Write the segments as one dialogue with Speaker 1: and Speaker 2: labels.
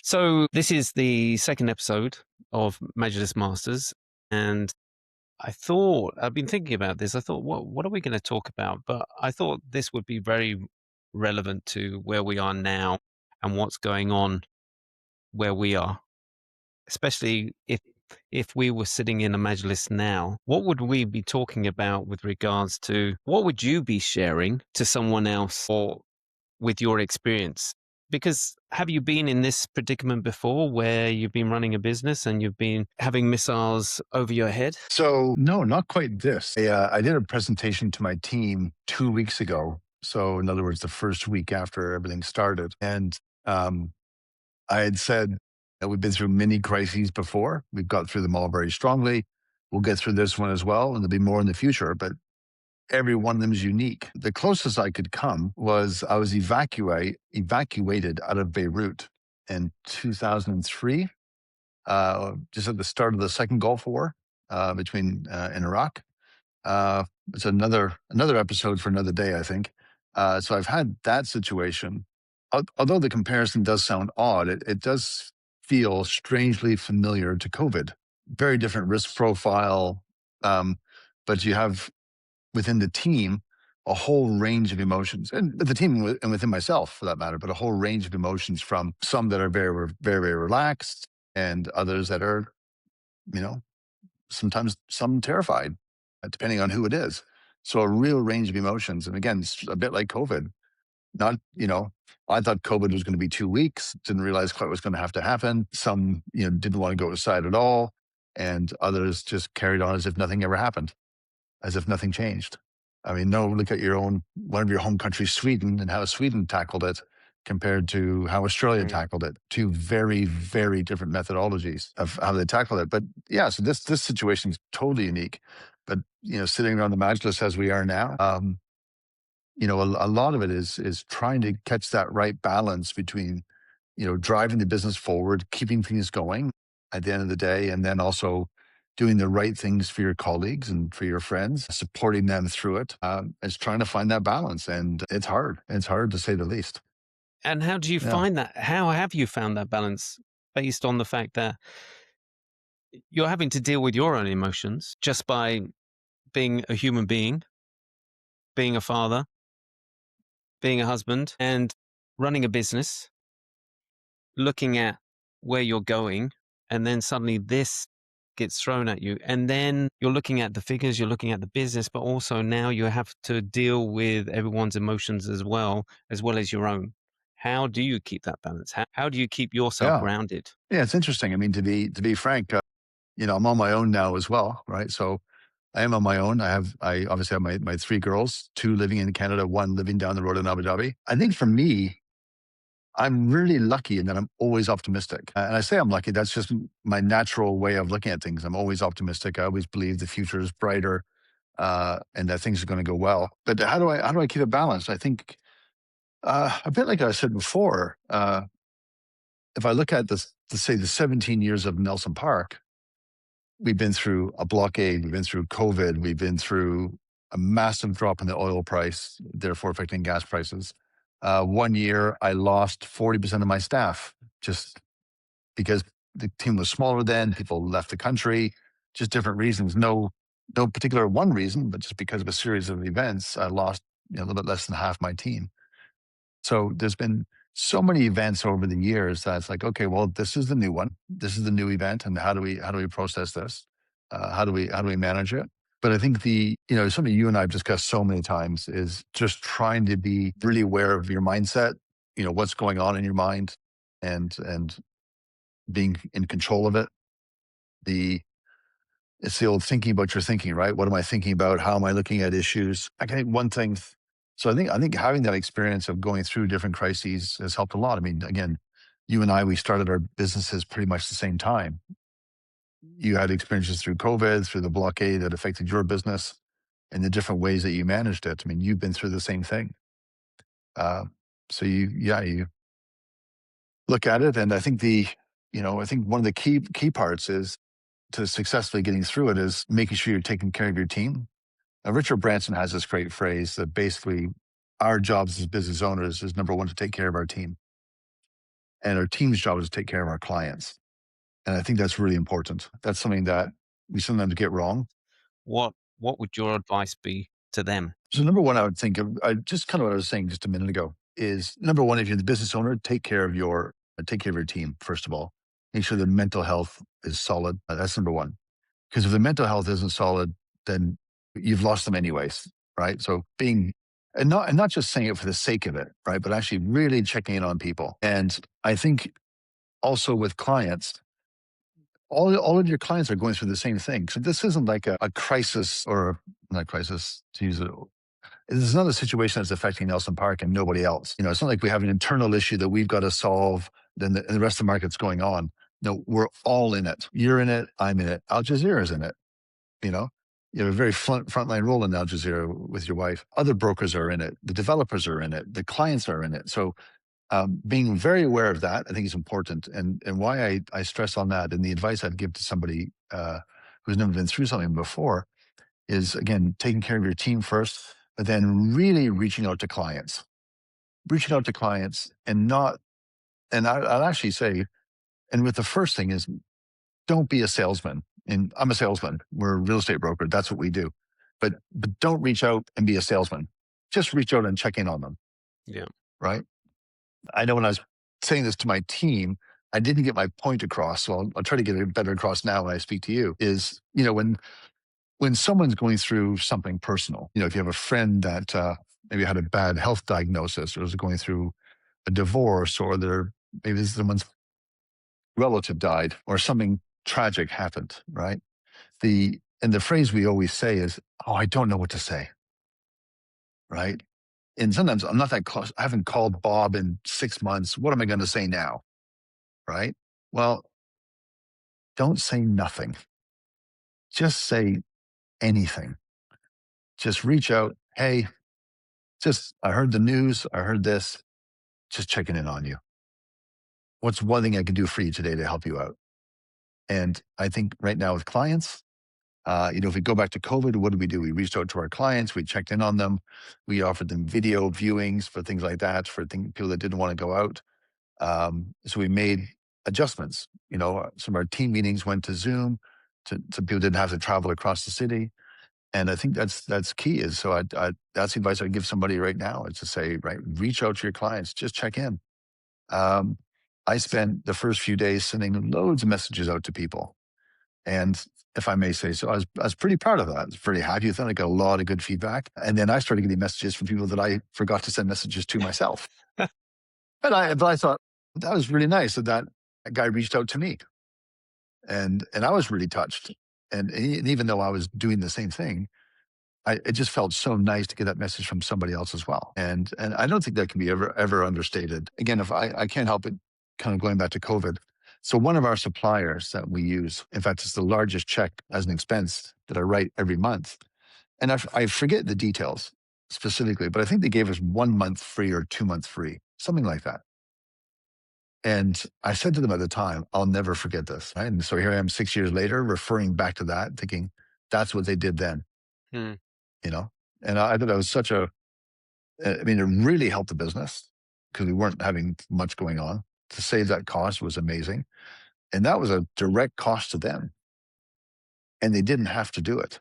Speaker 1: So this is the second episode of Majlis Masters, and I've been thinking about this. I thought, what are we going to talk about? But I thought this would be very relevant to where we are now and what's going on where we are, especially if we were sitting in a majlis now. What would we be talking about with regards to what would you be sharing to someone else or with your experience? Because have you been in this predicament before where you've been running a business and you've been having missiles over your head?
Speaker 2: So no, not quite this. I did a presentation to my team 2 weeks ago. So in other words, the first week after everything started. And I had said that we've been through many crises before. We've got through them all very strongly. We'll get through this one as well, and there'll be more in the future, but every one of them is unique. The closest I could come was I was evacuated out of Beirut in 2003, just at the start of the second Gulf War between in Iraq. It's another episode for another day, I think. So I've had that situation. Although the comparison does sound odd, it does feel strangely familiar to COVID. Very different risk profile, but you have within the team a whole range of emotions, and with the team and within myself for that matter, but a whole range of emotions from some that are very, very, very relaxed and others that are, you know, sometimes some terrified, depending on who it is. So a real range of emotions. And again, it's a bit like COVID. Not, I thought COVID was going to be 2 weeks, didn't realize quite what was going to have to happen. Some, didn't want to go outside at all. And others just carried on as if nothing ever happened, as if nothing changed. I mean, no, look at one of your home countries, Sweden, and how Sweden tackled it compared to how Australia tackled it. Two very, very different methodologies of how they tackled it. But yeah, so this situation is totally unique. But, sitting around the Majlis as we are now, a lot of it is trying to catch that right balance between, driving the business forward, keeping things going at the end of the day, and then also doing the right things for your colleagues and for your friends, supporting them through it. It's trying to find that balance, and it's hard. It's hard to say the least.
Speaker 1: And how do you
Speaker 2: Yeah.
Speaker 1: find that? How have you found that balance based on the fact that you're having to deal with your own emotions just by being a human being, being a father, being a husband, and running a business, looking at where you're going, and then suddenly this gets thrown at you. And then you're looking at the figures, you're looking at the business, but also now you have to deal with everyone's emotions as well as your own. How do you keep that balance? How do you keep yourself
Speaker 2: Yeah.
Speaker 1: grounded?
Speaker 2: Yeah. It's interesting. I mean, to be frank, I'm on my own now as well, right? So I am on my own. I obviously have my three girls, two living in Canada, one living down the road in Abu Dhabi. I think for me, I'm really lucky in that I'm always optimistic. And I say I'm lucky, that's just my natural way of looking at things. I'm always optimistic. I always believe the future is brighter, and that things are going to go well. But how do I keep it balanced? I think, a bit like I said before, if I look at this, to say the 17 years of Nelson Park, we've been through a blockade, we've been through COVID, we've been through a massive drop in the oil price, therefore affecting gas prices. 1 year, I lost 40% of my staff just because the team was smaller then. People left the country, just different reasons. No particular one reason, but just because of a series of events, I lost a little bit less than half my team. So there's been so many events over the years that it's like, okay, well, this is the new one. This is the new event, and how do we process this? How do we manage it? But I think something you and I have discussed so many times is just trying to be really aware of your mindset. What's going on in your mind, and being in control of it. It's the old thinking about your thinking, right? What am I thinking about? How am I looking at issues? I think one thing. So I think having that experience of going through different crises has helped a lot. I mean, again, you and I, we started our businesses pretty much the same time. You had experiences through COVID, through the blockade that affected your business, and the different ways that you managed it. I mean, you've been through the same thing. Uh, so you look at it, and I think one of the key parts is to successfully getting through it is making sure you're taking care of your team. Now, Richard Branson has this great phrase that basically our jobs as business owners is number one, to take care of our team. and our team's job is to take care of our clients. And I think that's really important. That's something that we sometimes get wrong.
Speaker 1: What would your advice be to them?
Speaker 2: So number one, I would think of just kind of what I was saying just a minute ago is number one, if you're the business owner, take care of your team first of all. Make sure their mental health is solid. That's number one. Because if the mental health isn't solid, then you've lost them anyways, right? So being and not just saying it for the sake of it, right? But actually really checking in on people. And I think also with clients, all of your clients are going through the same thing. So this isn't like a crisis or not crisis to use it. This is not a situation that's affecting Nelson Park and nobody else. It's not like we have an internal issue that we've got to solve, then the rest of the market's going on. No, we're all in it. You're in it. I'm in it. Al Jazeera's in it. You know, you have a very frontline role in Al Jazeera with your wife. Other brokers are in it. The developers are in it. The clients are in it. So being very aware of that, I think is important. And why I stress on that and the advice I'd give to somebody who's never been through something before is, again, taking care of your team first, but then really reaching out to clients and not, and I'll actually say, and with the first thing is don't be a salesman. And I'm a salesman. We're a real estate broker. That's what we do. But don't reach out and be a salesman. Just reach out and check in on them.
Speaker 1: Yeah.
Speaker 2: Right. I know when I was saying this to my team, I didn't get my point across. So I'll try to get it better across now when I speak to you is, when someone's going through something personal, if you have a friend that maybe had a bad health diagnosis or is going through a divorce or maybe someone's relative died or something tragic happened, right? And the phrase we always say is, "Oh, I don't know what to say," right? And sometimes I'm not that close. I haven't called Bob in 6 months. What am I going to say now, right? Well, don't say nothing. Just say anything. Just reach out. Hey, I heard the news. I heard this. Just checking in on you. What's one thing I can do for you today to help you out? And I think right now with clients, if we go back to COVID, what did we do? We reached out to our clients, we checked in on them, we offered them video viewings for things like that, for people that didn't want to go out. So we made adjustments. Some of our team meetings went to Zoom, to people didn't have to travel across the city. And I think that's key. Is so that's the advice I'd give somebody right now is to say, right, reach out to your clients, just check in. Um, I spent the first few days sending loads of messages out to people. And if I may say so, I was pretty proud of that. I was pretty happy with that. I got a lot of good feedback. And then I started getting messages from people that I forgot to send messages to myself. But I thought that was really nice that guy reached out to me. And I was really touched. And even though I was doing the same thing, it just felt so nice to get that message from somebody else as well. And I don't think that can be ever understated. Again, if I can't help it, kind of going back to COVID. So one of our suppliers that we use, in fact, it's the largest check as an expense that I write every month. And I forget the details specifically, but I think they gave us 1 month free or 2 months free, something like that. And I said to them at the time, I'll never forget this. Right? And so here I am 6 years later, referring back to that, thinking that's what they did then.
Speaker 1: Hmm.
Speaker 2: you know? And I thought that was I mean, it really helped the business because we weren't having much going on. To save that cost was amazing. And that was a direct cost to them. And they didn't have to do it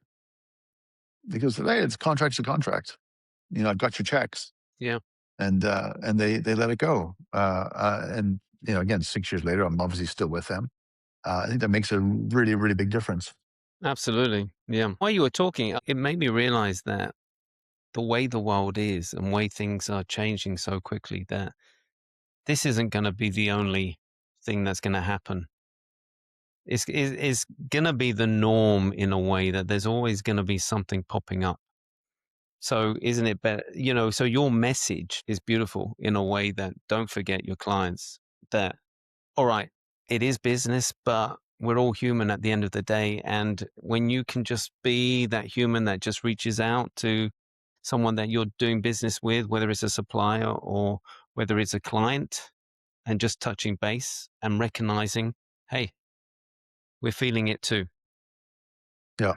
Speaker 2: because, hey, it's contract's a contract. I've got your checks.
Speaker 1: Yeah.
Speaker 2: And they let it go. And, again, 6 years later, I'm obviously still with them. I think that makes a really, really big difference.
Speaker 1: Absolutely. Yeah. While you were talking, it made me realize that the way the world is and way things are changing so quickly that this isn't going to be the only thing that's going to happen. It's going to be the norm in a way that there's always going to be something popping up. So isn't it better, so your message is beautiful in a way that don't forget your clients that, all right, it is business, but we're all human at the end of the day. And when you can just be that human that just reaches out to someone that you're doing business with, whether it's a supplier or whether it's a client, and just touching base and recognizing, hey, we're feeling it too.
Speaker 2: Yeah.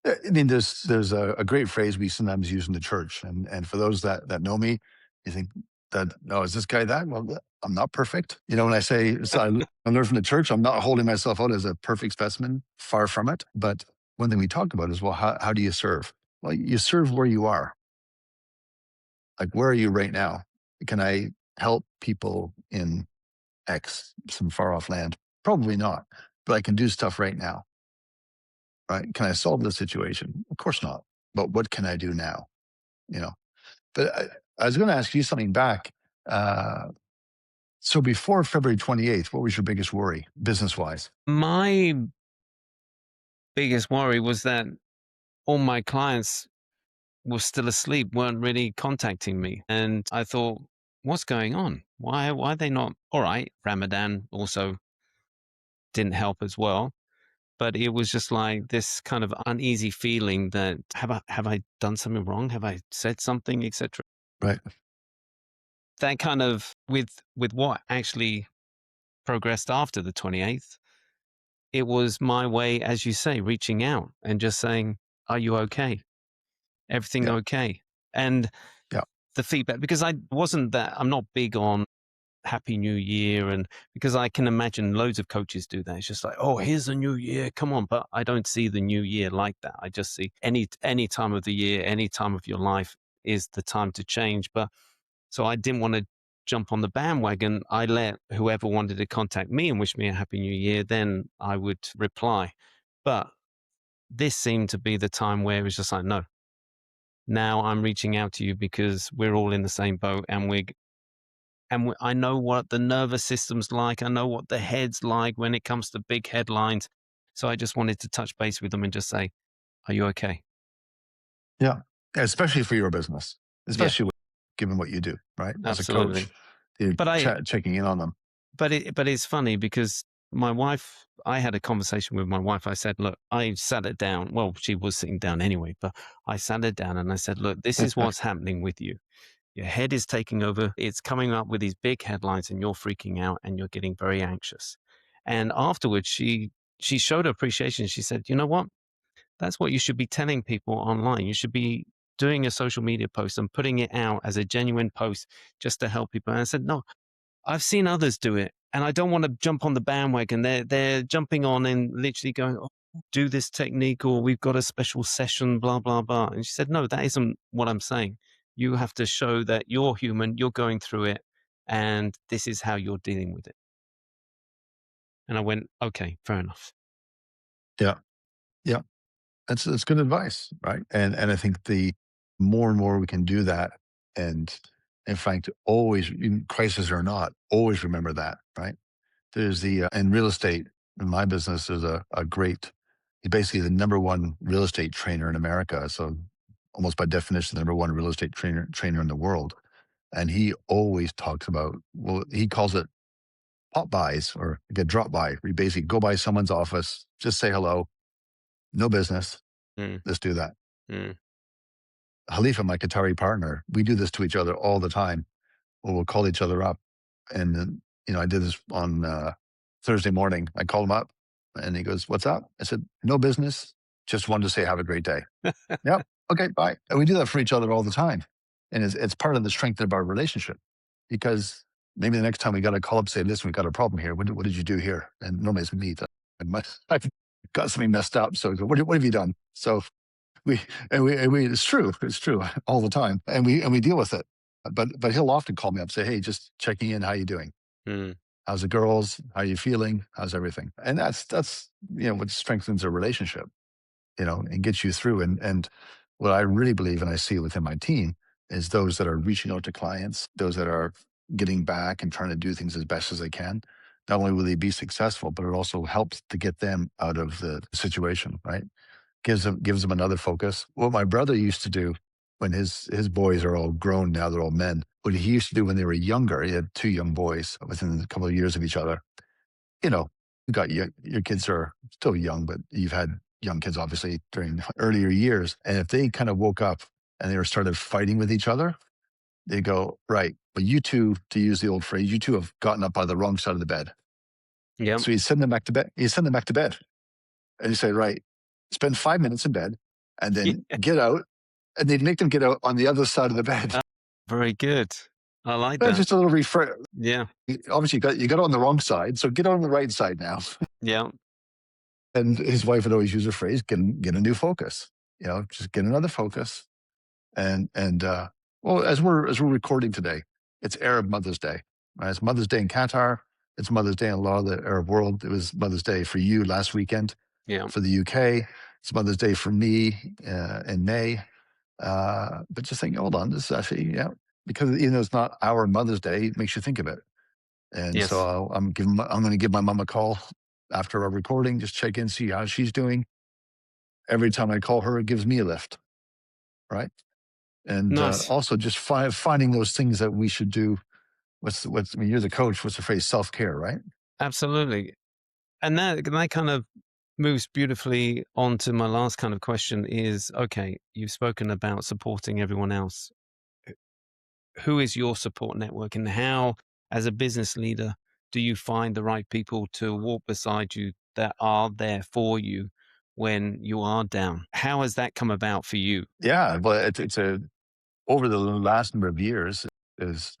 Speaker 2: I mean, there's a great phrase we sometimes use in the church. And for those that know me, you think that, no, is this guy that? Well, I'm not perfect. When I say, so I learned from the church, I'm not holding myself out as a perfect specimen, far from it. But one thing we talk about is, well, how do you serve? Well, you serve where you are. Like, where are you right now? Can I help people in X, some far off land? Probably not, but I can do stuff right now, right? Can I solve the situation? Of course not. But what can I do now? You know, but I was going to ask you something back. Uh, so before February 28th, what was your biggest worry business wise?
Speaker 1: My biggest worry was that all my clients were still asleep, weren't really contacting me. And I thought, what's going on? Why are they not? All right, Ramadan also didn't help as well. But it was just like this kind of uneasy feeling that have I done something wrong? Have I said something, etc.
Speaker 2: Right.
Speaker 1: That kind of with what actually progressed after the 28th, it was my way, as you say, reaching out and just saying, "Are you okay? Everything
Speaker 2: Yeah.
Speaker 1: okay?" And
Speaker 2: Yeah.
Speaker 1: the feedback, because I'm not big on Happy New Year, and because I can imagine loads of coaches do that. It's just like, oh, here's a new year, come on. But I don't see the new year like that. I just see any time of the year, any time of your life is the time to change. But so I didn't want to jump on the bandwagon. I let whoever wanted to contact me and wish me a happy new year, then I would reply. But this seemed to be the time where it was just like, no, now I'm reaching out to you because we're all in the same boat, and I know what the nervous system's like. I know what the head's like when it comes to big headlines. So I just wanted to touch base with them and just say, "Are you okay?"
Speaker 2: Yeah. Especially for your business,
Speaker 1: Yeah,
Speaker 2: especially given what you do, right? As a coach,
Speaker 1: absolutely.
Speaker 2: you're
Speaker 1: But I,
Speaker 2: checking in on them.
Speaker 1: but it's funny because I had a conversation with my wife. I said, "Look," I sat it down. Well, she was sitting down anyway, but I sat it down and I said, "Look, this is what's happening with you. Your head is taking over. It's coming up with these big headlines and you're freaking out and you're getting very anxious." And afterwards, she showed appreciation. She said, "You know what? That's what you should be telling people online. You should be doing a social media post and putting it out as a genuine post just to help people." And I said, "No, I've seen others do it, and I don't want to jump on the bandwagon. They're jumping on and literally going, oh, do this technique, or we've got a special session, blah blah blah." And she said, "No, that isn't what I'm saying. You have to show that you're human, you're going through it, and this is how you're dealing with it." And I went, "Okay, fair enough."
Speaker 2: Yeah. Yeah. That's good advice, right? And I think the more and more we can do that, and in fact, always, in crisis or not, always remember that, right? There's in real estate, in my business, there's a great, he's basically the number one real estate trainer in America. So almost by definition, the number one real estate trainer in the world. And he always talks about, well, he calls it pop buys or like a drop by, where you basically go by someone's office, just say hello, no business,
Speaker 1: Mm,
Speaker 2: let's do that.
Speaker 1: mm,
Speaker 2: Halifa, my Qatari partner, we do this to each other all the time. We'll call each other up. And then, I did this on Thursday morning. I called him up and he goes, "What's up?" I said, "No business. Just wanted to say have a great day." "Yep. Okay, bye." And we do that for each other all the time. And it's part of the strength of our relationship, because maybe the next time we got to call up, say, "Listen, we got a problem here. What did you do here?" And normally it's me. I've got something messed up. So I go, what have you done? So we it's true all the time, and we deal with it. But he'll often call me up and say, "Hey, just checking in, how you doing?
Speaker 1: mm,
Speaker 2: How's the girls? How you feeling? How's everything?" And that's what strengthens a relationship, and gets you through. And what I really believe, and I see within my team, is those that are reaching out to clients, those that are getting back and trying to do things as best as they can. Not only will they be successful, but it also helps to get them out of the situation, right? Gives them another focus. What my brother used to do when his boys are all grown now, they're all men. What he used to do when they were younger, he had two young boys within a couple of years of each other. You know, you got your kids are still young, but you've had young kids obviously during earlier years. And if they kind of woke up and they were started fighting with each other, they go, right, but you two, to use the old phrase, you two have gotten up by the wrong side of the bed.
Speaker 1: yep.
Speaker 2: So you send them back to bed. You send them back to bed. And you say, right, spend 5 minutes in bed and then get out. And they'd make them get out on the other side of the bed.
Speaker 1: Very good. I like that.
Speaker 2: Just a little refresh.
Speaker 1: Yeah.
Speaker 2: Obviously, you got on the wrong side, so get on the right side now.
Speaker 1: Yeah.
Speaker 2: And his wife would always use the phrase, get a new focus. Just get another focus. And well, as we're recording today, it's Arab Mother's Day. Right? It's Mother's Day in Qatar. It's Mother's Day in a lot of the Arab world. It was Mother's Day for you last weekend
Speaker 1: Yeah.
Speaker 2: for the UK. It's Mother's Day for me in May. But just think, hold on, this is actually, because even though it's not our Mother's Day, it makes you think of it. And
Speaker 1: Yes.
Speaker 2: so I'm going to give my mom a call after our recording, just check in, see how she's doing. Every time I call her, it gives me a lift, right? And
Speaker 1: Nice.
Speaker 2: also just finding those things that we should do. I mean, you're the coach. What's the phrase? Self-care, right?
Speaker 1: Absolutely. And that kind of moves beautifully onto my last kind of question is, okay, you've spoken about supporting everyone else. Who is your support network, and how, as a business leader, do you find the right people to walk beside you that are there for you when you are down? How has that come about for you?
Speaker 2: Yeah, but it's a over the last number of years is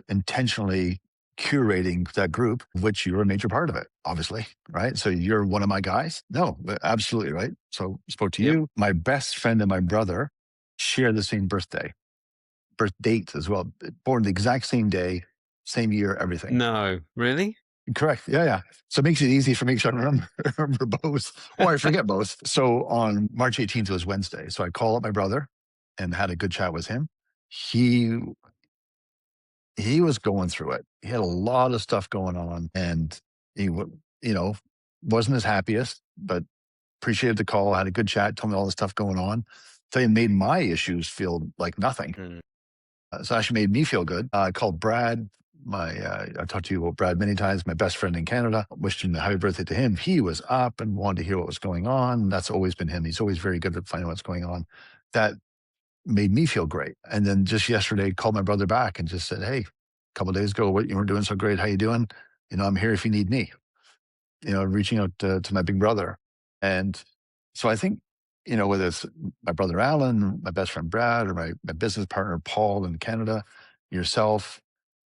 Speaker 2: intentionally curating that group, of which you're a major part of it, obviously, right? So you're one of my guys. No, but absolutely, right? So spoke to
Speaker 1: Yep.
Speaker 2: you. My best friend and my brother share the same birth date as well. Born the exact same day, same year, everything.
Speaker 1: No, really?
Speaker 2: Correct. Yeah, yeah. So it makes it easy for me to remember, remember both, or I forget both. So on March 18th was Wednesday. So I call up my brother and had a good chat with him. He he was going through it. He had a lot of stuff going on, and he you know wasn't his happiest, but appreciated the call. Had a good chat. Told me all the stuff going on. So it made my issues feel like nothing.
Speaker 1: Mm.
Speaker 2: So it actually made me feel good. I called Brad. I talked to you about Brad many times. My best friend in Canada. Wished him a happy birthday to him. He was up and wanted to hear what was going on. That's always been him. He's always very good at finding what's going on. That made me feel great. And then just yesterday, called my brother back and just said, "Hey, a couple of days ago, what you were doing so great. How you doing? I'm here if you need me." Reaching out to my big brother, and so I think whether it's my brother Alan, my best friend Brad, or my business partner Paul in Canada, yourself,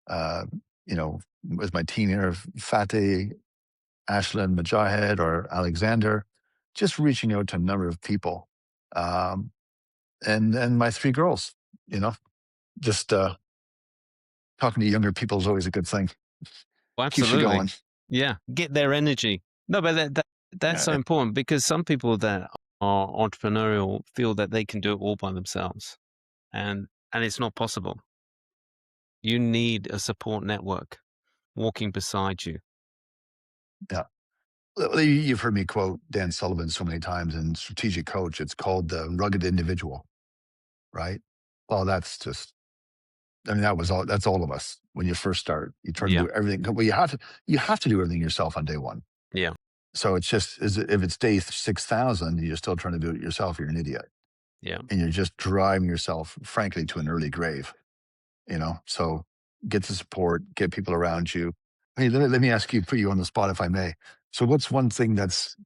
Speaker 2: uh, with my team here of Fateh, Ashlyn, Majahed, or Alexander, just reaching out to a number of people. Um, and my three girls, you know, just talking to younger people is always a good thing.
Speaker 1: Well,
Speaker 2: Keeps you
Speaker 1: absolutely.
Speaker 2: going.
Speaker 1: Yeah. Get their energy. No, but that's so
Speaker 2: Yeah,
Speaker 1: important, because some people that are entrepreneurial feel that they can do it all by themselves. And it's not possible. You need a support network walking beside you.
Speaker 2: yeah. Well, you've heard me quote Dan Sullivan so many times in Strategic Coach. It's called the rugged individual, right? Well, that's just, I mean, that's all of us. When you first start, you try to
Speaker 1: Yeah.
Speaker 2: do everything. Well, you have to do everything yourself on day one.
Speaker 1: Yeah.
Speaker 2: So it's just, if it's day 6,000, you're still trying to do it yourself, you're an idiot.
Speaker 1: Yeah.
Speaker 2: And you're just driving yourself, frankly, to an early grave. So get the support, get people around you. Hey, let me ask you, put you on the spot if I may. So what's one thing that's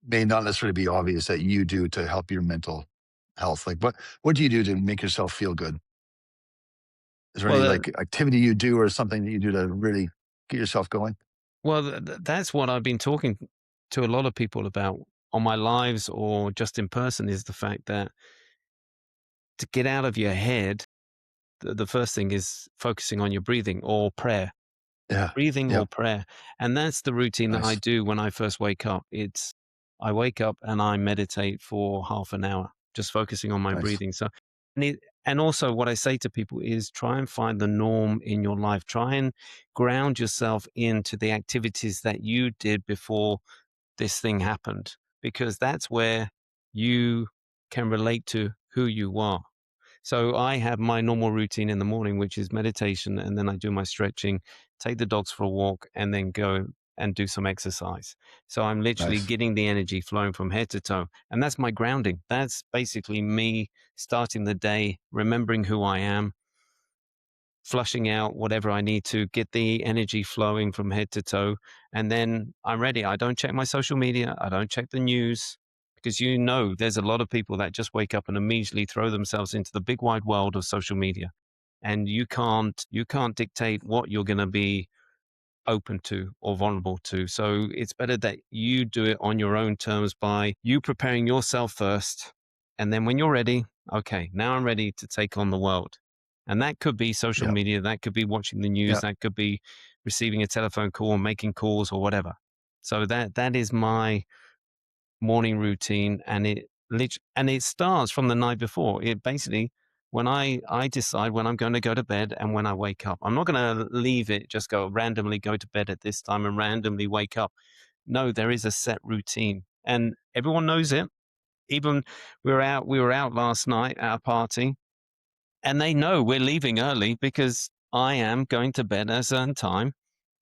Speaker 2: may not necessarily be obvious that you do to help your mental health? Like what do you do to make yourself feel good? Is there
Speaker 1: Well,
Speaker 2: any like activity you do or something that you do to really get yourself going?
Speaker 1: that's what I've been talking to a lot of people about on my lives or just in person, is the fact that to get out of your head, the first thing is focusing on your breathing or prayer.
Speaker 2: Yeah.
Speaker 1: Breathing
Speaker 2: Yep.
Speaker 1: or prayer. And that's the routine that I
Speaker 2: Nice.
Speaker 1: do when I first wake up. I wake up and I meditate for half an hour, just focusing on my
Speaker 2: Nice.
Speaker 1: breathing. So, and also what I say to people is try and find the norm in your life. Try and ground yourself into the activities that you did before this thing happened, because that's where you can relate to who you are. So I have my normal routine in the morning, which is meditation, and then I do my stretching, take the dogs for a walk, and then go and do some exercise. So I'm literally
Speaker 2: Nice.
Speaker 1: getting the energy flowing from head to toe. And that's my grounding. That's basically me starting the day, remembering who I am, flushing out whatever I need to, get the energy flowing from head to toe. And then I'm ready. I don't check my social media. I don't check the news, because there's a lot of people that just wake up and immediately throw themselves into the big wide world of social media. and you can't dictate what you're going to be open to or vulnerable to. So it's better that you do it on your own terms by you preparing yourself first. And then when you're ready, okay, now I'm ready to take on the world. And that could be social
Speaker 2: Yeah.
Speaker 1: media, that could be watching the news,
Speaker 2: Yeah.
Speaker 1: that could be receiving a telephone call, making calls or whatever. So that is my morning routine, and it starts from the night before. It basically, when I decide when I'm going to go to bed and when I wake up, I'm not going to leave it just go randomly go to bed at this time and randomly wake up. No, there is a set routine, and everyone knows it. Even we were out last night at a party, and they know we're leaving early because I am going to bed at a certain time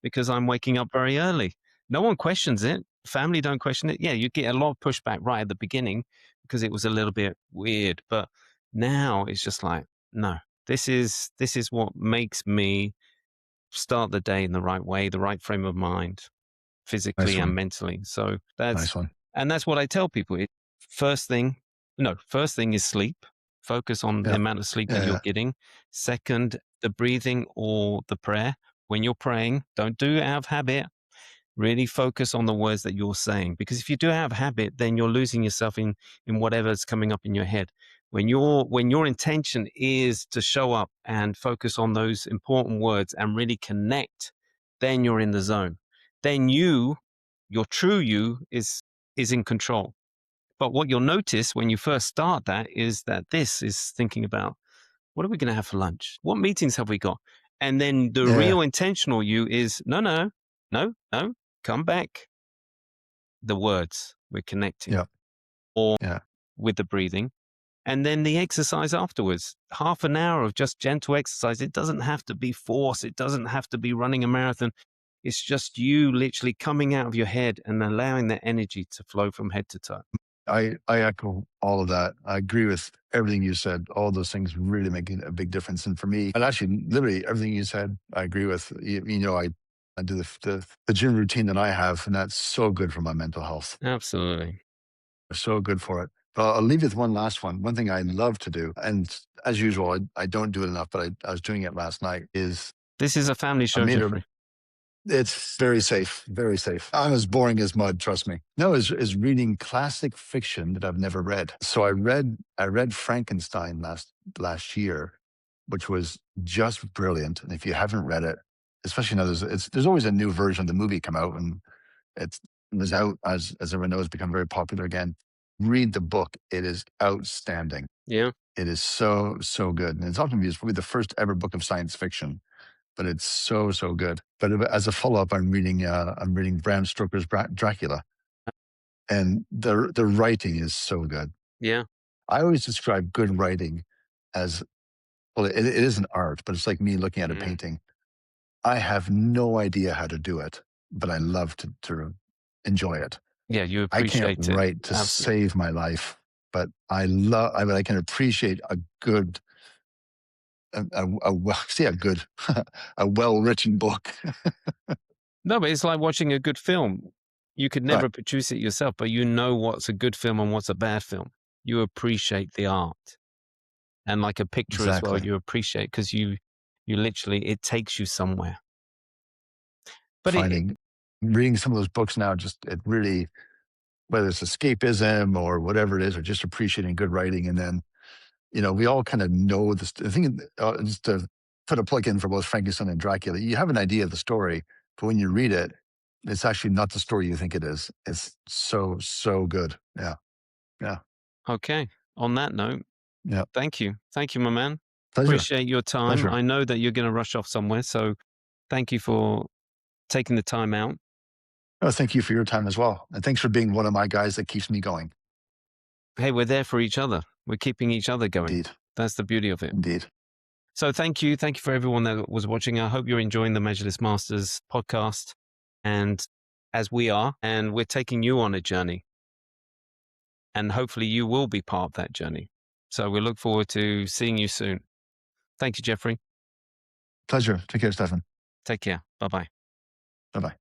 Speaker 1: because I'm waking up very early. No one questions it. Family don't question it. Yeah, you get a lot of pushback right at the beginning because it was a little bit weird, but now it's just like, no, this is what makes me start the day in the right way, the right frame of mind, physically
Speaker 2: Nice
Speaker 1: and
Speaker 2: one.
Speaker 1: mentally. So that's
Speaker 2: Nice one.
Speaker 1: and that's what I tell people. First thing, no, first thing is sleep. Focus on the
Speaker 2: Yeah.
Speaker 1: amount of sleep that
Speaker 2: Yeah.
Speaker 1: you're
Speaker 2: Yeah.
Speaker 1: getting. Second, the breathing or the prayer. When you're praying, don't do it out of habit. Really focus on the words that you're saying, because if you do it out of habit, then you're losing yourself in whatever's coming up in your head. When your intention is to show up and focus on those important words and really connect, then you're in the zone. Then your true you is in control. But what you'll notice when you first start that is that this is thinking about, what are we going to have for lunch? What meetings have we got? And then the
Speaker 2: Yeah.
Speaker 1: real intentional you is, no, no, no, no, come back. The words we're connecting,
Speaker 2: Yeah.
Speaker 1: or
Speaker 2: Yeah.
Speaker 1: with the breathing. And then the exercise afterwards, half an hour of just gentle exercise. It doesn't have to be force. It doesn't have to be running a marathon. It's just you literally coming out of your head and allowing that energy to flow from head to toe.
Speaker 2: I echo all of that. I agree with everything you said. All those things really making a big difference. And for me, and actually, literally everything you said, I agree with. I do the gym routine that I have, and that's so good for my mental health.
Speaker 1: Absolutely.
Speaker 2: So good for it. But I'll leave you with one last one. One thing I love to do, and as usual, I don't do it enough, but I was doing it last night, is
Speaker 1: This is a family
Speaker 2: I
Speaker 1: show,
Speaker 2: made a
Speaker 1: Jeffrey.
Speaker 2: it's very safe, very safe. I'm as boring as mud, trust me. No, is reading classic fiction that I've never read. So I read Frankenstein last year, which was just brilliant. And if you haven't read it, especially now there's always a new version of the movie come out, and it was out as everyone knows, become very popular again. Read the book; it is outstanding.
Speaker 1: Yeah.
Speaker 2: It is so good, and it's often viewed as probably the first ever book of science fiction, but it's so good. But as a follow up, I'm reading Bram Stoker's Dracula, and the writing is so good.
Speaker 1: Yeah.
Speaker 2: I always describe good writing as, well, it is an art, but it's like me looking at a
Speaker 1: Mm.
Speaker 2: painting. I have no idea how to do it, but I love to enjoy it.
Speaker 1: Yeah. You
Speaker 2: I can't
Speaker 1: appreciate it.
Speaker 2: write to
Speaker 1: Absolutely.
Speaker 2: save my life, but I can appreciate a good, a well, see a good, a well written book.
Speaker 1: No, but it's like watching a good film. You could
Speaker 2: Right,
Speaker 1: never produce it yourself, but you know what's a good film and what's a bad film. You appreciate the art, and like a picture as well.
Speaker 2: exactly.
Speaker 1: You appreciate because you literally it takes you somewhere. But
Speaker 2: Finding Reading some of those books now, just it really, whether it's escapism or whatever it is, or just appreciating good writing. And then, we all kind of know this. I think, just to put a plug in for both Frankenstein and Dracula, you have an idea of the story, but when you read it, it's actually not the story you think it is. It's so good. Yeah. Yeah.
Speaker 1: okay. On that note,
Speaker 2: Yeah.
Speaker 1: thank you, my man.
Speaker 2: Pleasure.
Speaker 1: Appreciate your time.
Speaker 2: Pleasure.
Speaker 1: I know that you're going to rush off somewhere, so thank you for taking the time out.
Speaker 2: Oh, thank you for your time as well. And thanks for being one of my guys that keeps me going.
Speaker 1: Hey, we're there for each other. We're keeping each other going.
Speaker 2: Indeed.
Speaker 1: That's the beauty of it.
Speaker 2: Indeed.
Speaker 1: So thank you for everyone that was watching. I hope you're enjoying the Majlis Masters podcast, and as we are, and we're taking you on a journey, and hopefully you will be part of that journey. So we look forward to seeing you soon. Thank you, Jeffrey.
Speaker 2: Pleasure. Take care, Stefan.
Speaker 1: Take care. Bye bye.
Speaker 2: Bye bye.